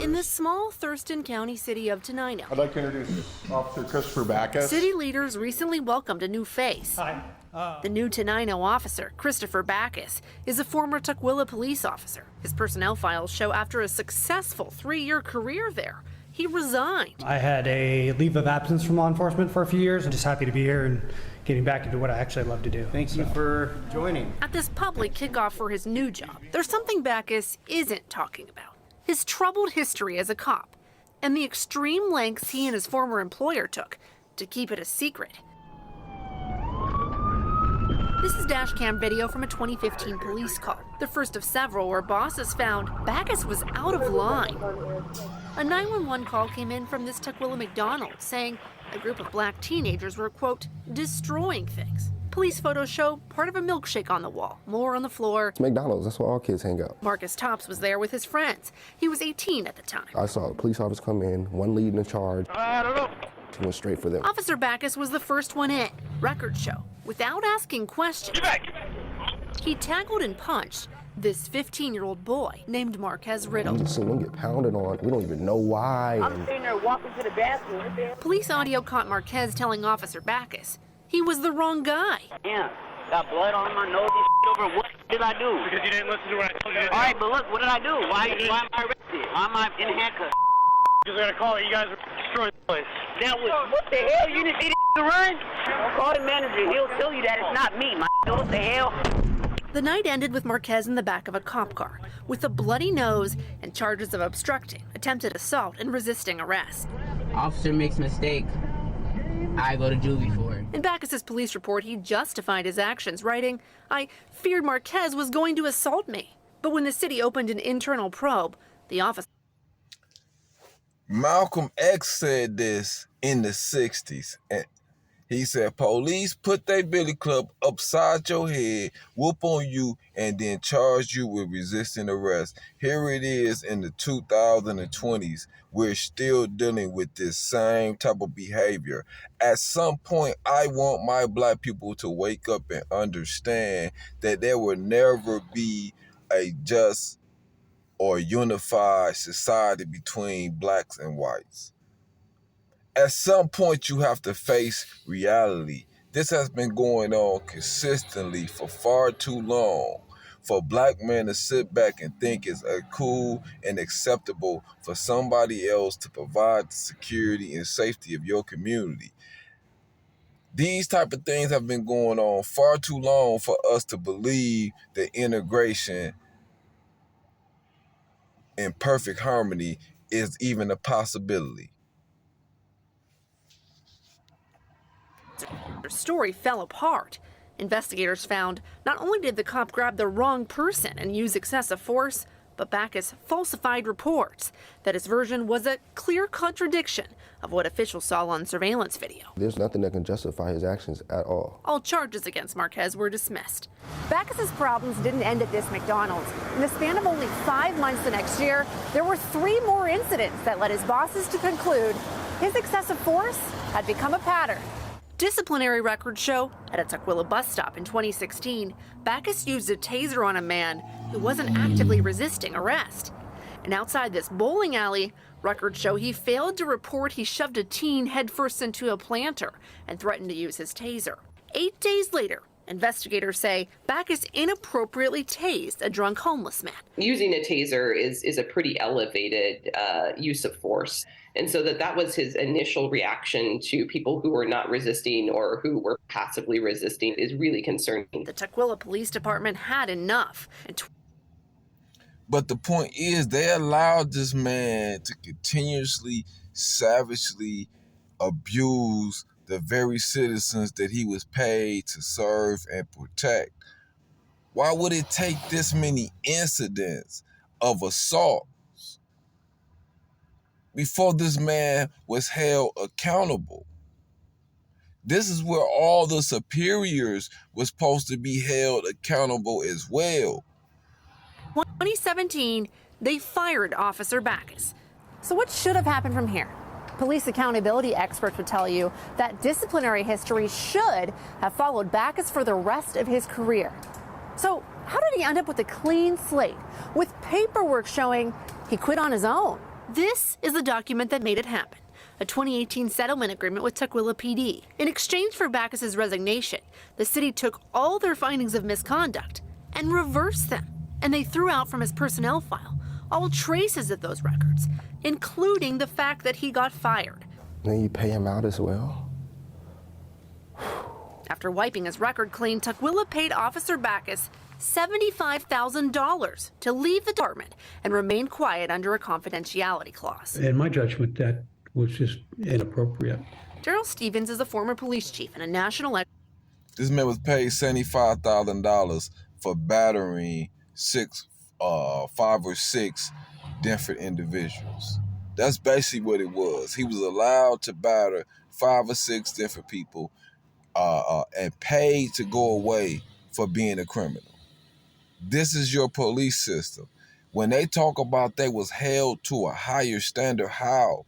In the small Thurston County city of Tenino, I'd like to introduce Officer Christopher Backus. city leaders recently welcomed a new face. Hi. The new Tenino officer, Christopher Backus, is a former Tukwila police officer. His personnel files show after a successful 3-year career there, he resigned. I had a leave of absence from law enforcement for a few years. I'm just happy to be here and getting back into what I actually love to do. Thank you for joining. At this public kickoff for his new job, there's something Backus isn't talking about. His troubled history as a cop and the extreme lengths he and his former employer took to keep it a secret. This is dash cam video from a 2015 police call, the first of several where bosses found Backus was out of line. A 911 call came in from this Tukwila McDonald's saying a group of black teenagers were, quote, destroying things. Police photos show part of a milkshake on the wall, more on the floor. It's McDonald's, that's where all kids hang out. Marcus Tops was there with his friends. He was 18 at the time. I saw a police officer come in, one leading the charge. I don't know. He went straight for them. Officer Backus was the first one in. Record show. Without asking questions, he tackled and punched this 15-year-old boy named Marquez Riddle. We just seen them get pounded on. We don't even know why. I'm sitting there walking to the bathroom. Police audio caught Marquez telling Officer Backus he was the wrong guy. Yeah, got blood on my nose and shit over. What did I do? Because you didn't listen to what I told you to do. All right, but look, what did I do? Why am I arrested? Why am I in handcuffs? Because they're going to call it. You guys are destroying the place. That was, what the hell? You didn't see this run? Call the manager. He'll tell you that it's not me, my. What the hell? The night ended with Marquez in the back of a cop car with a bloody nose and charges of obstructing, attempted assault, and resisting arrest. Officer makes mistake, I go to juvie for it. In Backus's police report, he justified his actions, writing, "I feared Marquez was going to assault me." But when the city opened an internal probe, the officer Malcolm X said this in the 60s. And he said, police put their billy club upside your head, whoop on you, and then charge you with resisting arrest. Here it is in the 2020s. We're still dealing with this same type of behavior. At some point, I want my black people to wake up and understand that there will never be a just or unified society between blacks and whites. At some point, you have to face reality. This has been going on consistently for far too long for black men to sit back and think it's cool and acceptable for somebody else to provide the security and safety of your community. These type of things have been going on far too long for us to believe that integration in perfect harmony is even a possibility. Their story fell apart. Investigators found not only did the cop grab the wrong person and use excessive force, but Backus falsified reports that his version was a clear contradiction of what officials saw on surveillance video. There's nothing that can justify his actions at all. All charges against Marquez were dismissed. Backus's problems didn't end at this McDonald's. In the span of only 5 months the next year, there were 3 more incidents that led his bosses to conclude his excessive force had become a pattern. Disciplinary records show at a Tukwila bus stop in 2016, Backus used a taser on a man who wasn't actively resisting arrest. And outside this bowling alley, records show he failed to report he shoved a teen headfirst into a planter and threatened to use his taser. 8 days later, investigators say Backus inappropriately tased a drunk homeless man. Using a taser is a pretty elevated use of force. And so that was his initial reaction to people who were not resisting or who were passively resisting is really concerning. The Tukwila Police Department had enough. But the point is, they allowed this man to continuously, savagely abuse the very citizens that he was paid to serve and protect. Why would it take this many incidents of assault before this man was held accountable? This is where all the superiors were supposed to be held accountable as well. In 2017, they fired Officer Backus. So what should have happened from here? Police accountability experts would tell you that disciplinary history should have followed Backus for the rest of his career. So how did he end up with a clean slate with paperwork showing he quit on his own? This is the document that made it happen. A 2018 settlement agreement with Tukwila PD. In exchange for Backus's resignation, the city took all their findings of misconduct and reversed them. And they threw out from his personnel file all traces of those records, including the fact that he got fired. Then you pay him out as well? After wiping his record clean, Tukwila paid Officer Backus $75,000 to leave the department and remain quiet under a confidentiality clause. In my judgment, that was just inappropriate. Daryl Stevens is a former police chief and a national expert. This man was paid $75,000 for battering 5 or 6 different individuals. That's basically what it was. He was allowed to batter 5 or 6 different people and paid to go away for being a criminal. This is your police system. When they talk about they was held to a higher standard, how?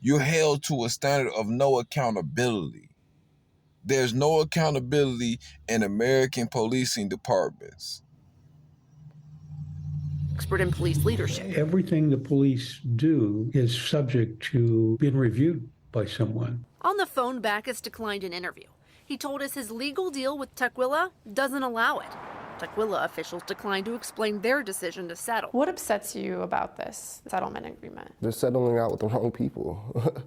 You're held to a standard of no accountability. There's no accountability in American policing departments. Expert in police leadership. Everything the police do is subject to being reviewed by someone. On the phone, Backus declined an interview. He told us his legal deal with Tukwila doesn't allow it. Tukwila officials declined to explain their decision to settle. What upsets you about this settlement agreement? They're settling out with the wrong people.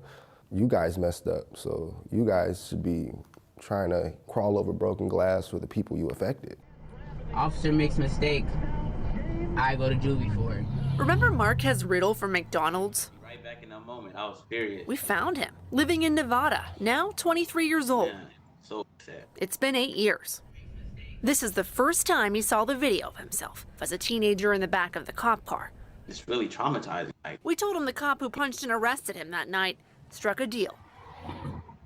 You guys messed up, so you guys should be trying to crawl over broken glass for the people you affected. Officer makes mistake, I go to juvie for it. Remember Marquez Riddle from McDonald's? Right back in that moment, I was furious. We found him, living in Nevada, now 23 years old. Yeah, so sad. It's been 8 years. This is the first time he saw the video of himself as a teenager in the back of the cop car. It's really traumatizing. We told him the cop who punched and arrested him that night struck a deal.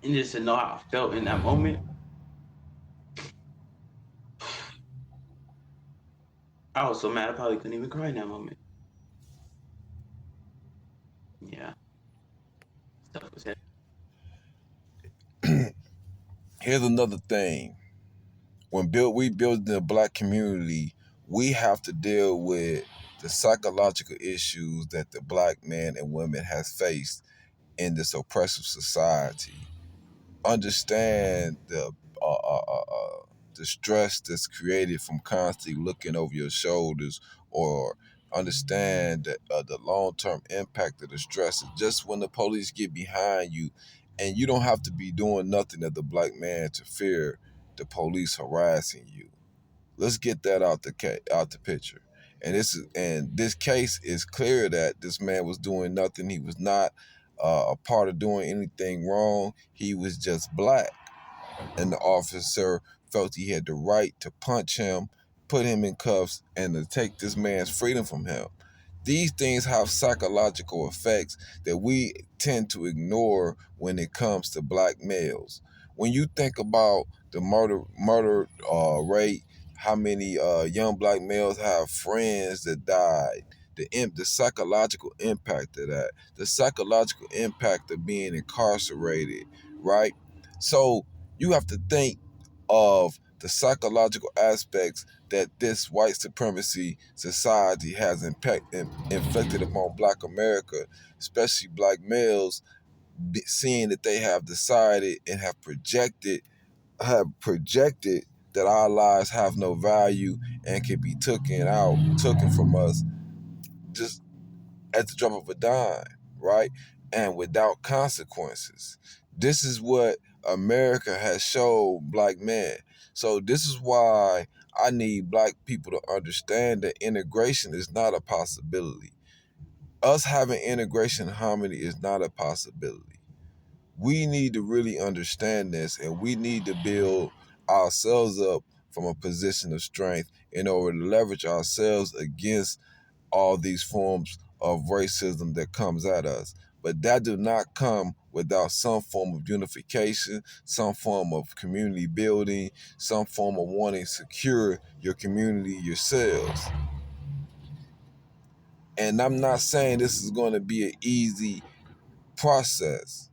And just to know how I felt in that moment, I was so mad I probably couldn't even cry in that moment. Yeah. Stuff was heavy. Here's another thing. When we build the Black community, we have to deal with the psychological issues that the Black men and women has faced in this oppressive society. Understand the stress that's created from constantly looking over your shoulders, or understand that the long-term impact of the stress is just when the police get behind you, and you don't have to be doing nothing as a Black man to fear the police harassing you. Let's get that out the picture. And this case is clear that this man was doing nothing. He was not a part of doing anything wrong. He was just Black, and the officer felt he had the right to punch him, put him in cuffs, and to take this man's freedom from him. These things have psychological effects that we tend to ignore when it comes to Black males. When you think about the murder rate, how many young Black males have friends that died, the psychological impact of that, the psychological impact of being incarcerated, right? So you have to think of the psychological aspects that this white supremacy society has inflicted upon Black America, especially Black males, seeing that they have decided and have projected that our lives have no value and can be taken from us just at the drop of a dime, right? And without consequences. This is what America has showed Black men. So this is why I need Black people to understand that integration is not a possibility. Us having integration and harmony is not a possibility. We need to really understand this, and we need to build ourselves up from a position of strength in order to leverage ourselves against all these forms of racism that comes at us. But that do not come without some form of unification, some form of community building, some form of wanting to secure your community yourselves. And I'm not saying this is going to be an easy process,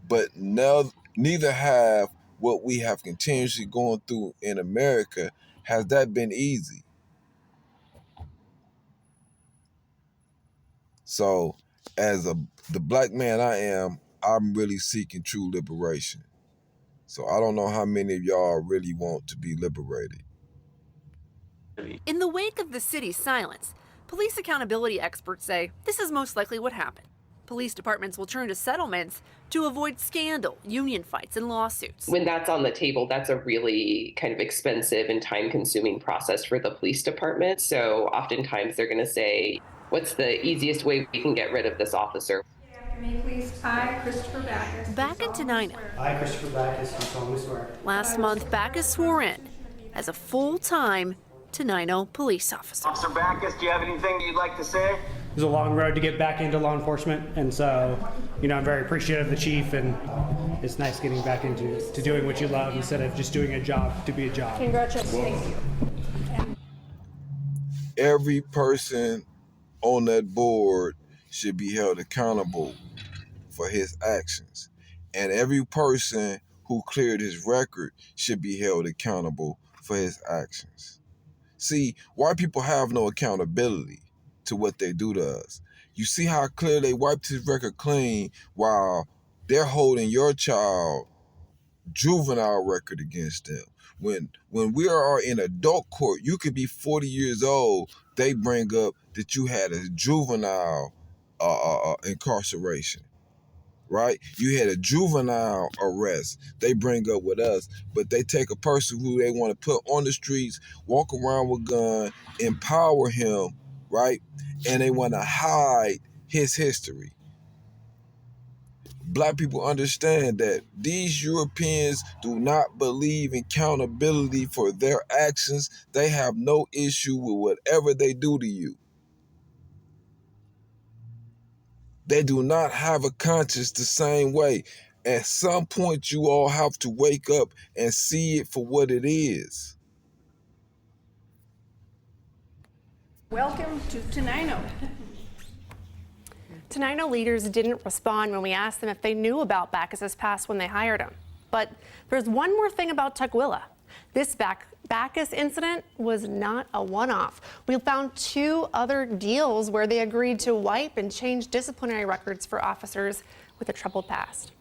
but neither have what we have continuously gone through in America, has that been easy? So, as the black man I am, I'm really seeking true liberation. So I don't know how many of y'all really want to be liberated. In the wake of the city's silence, police accountability experts say this is most likely what happened. Police departments will turn to settlements to avoid scandal, union fights, and lawsuits. When that's on the table, that's a really kind of expensive and time-consuming process for the police department. So oftentimes they're going to say, what's the easiest way we can get rid of this officer? I, Christopher Backus. Back in Tenino. I, Christopher Backus, do solemnly swear. Last month, Backus swore in as a full-time Tenino police officer. Officer Backus, do you have anything you'd like to say? It was a long road to get back into law enforcement, and so, I'm very appreciative of the chief, and it's nice getting back into doing what you love instead of just doing a job to be a job. Congratulations. Thank you. Every person on that board should be held accountable for his actions. And every person who cleared his record should be held accountable for his actions. See, white people have no accountability to what they do to us. You see how clear they wiped his record clean while they're holding your child juvenile record against them. When we are in adult court, you could be 40 years old, they bring up that you had a juvenile incarceration, right? You had a juvenile arrest. They bring up with us, but they take a person who they want to put on the streets, walk around with a gun, empower him, right? And they want to hide his history. Black people understand that these Europeans do not believe in accountability for their actions. They have no issue with whatever they do to you. They do not have a conscience the same way. At some point, you all have to wake up and see it for what it is. Welcome to Tenino. Tenino leaders didn't respond when we asked them if they knew about Backus's past when they hired him. But there's one more thing about Tukwila. This Backus incident was not a one-off. We found 2 other deals where they agreed to wipe and change disciplinary records for officers with a troubled past.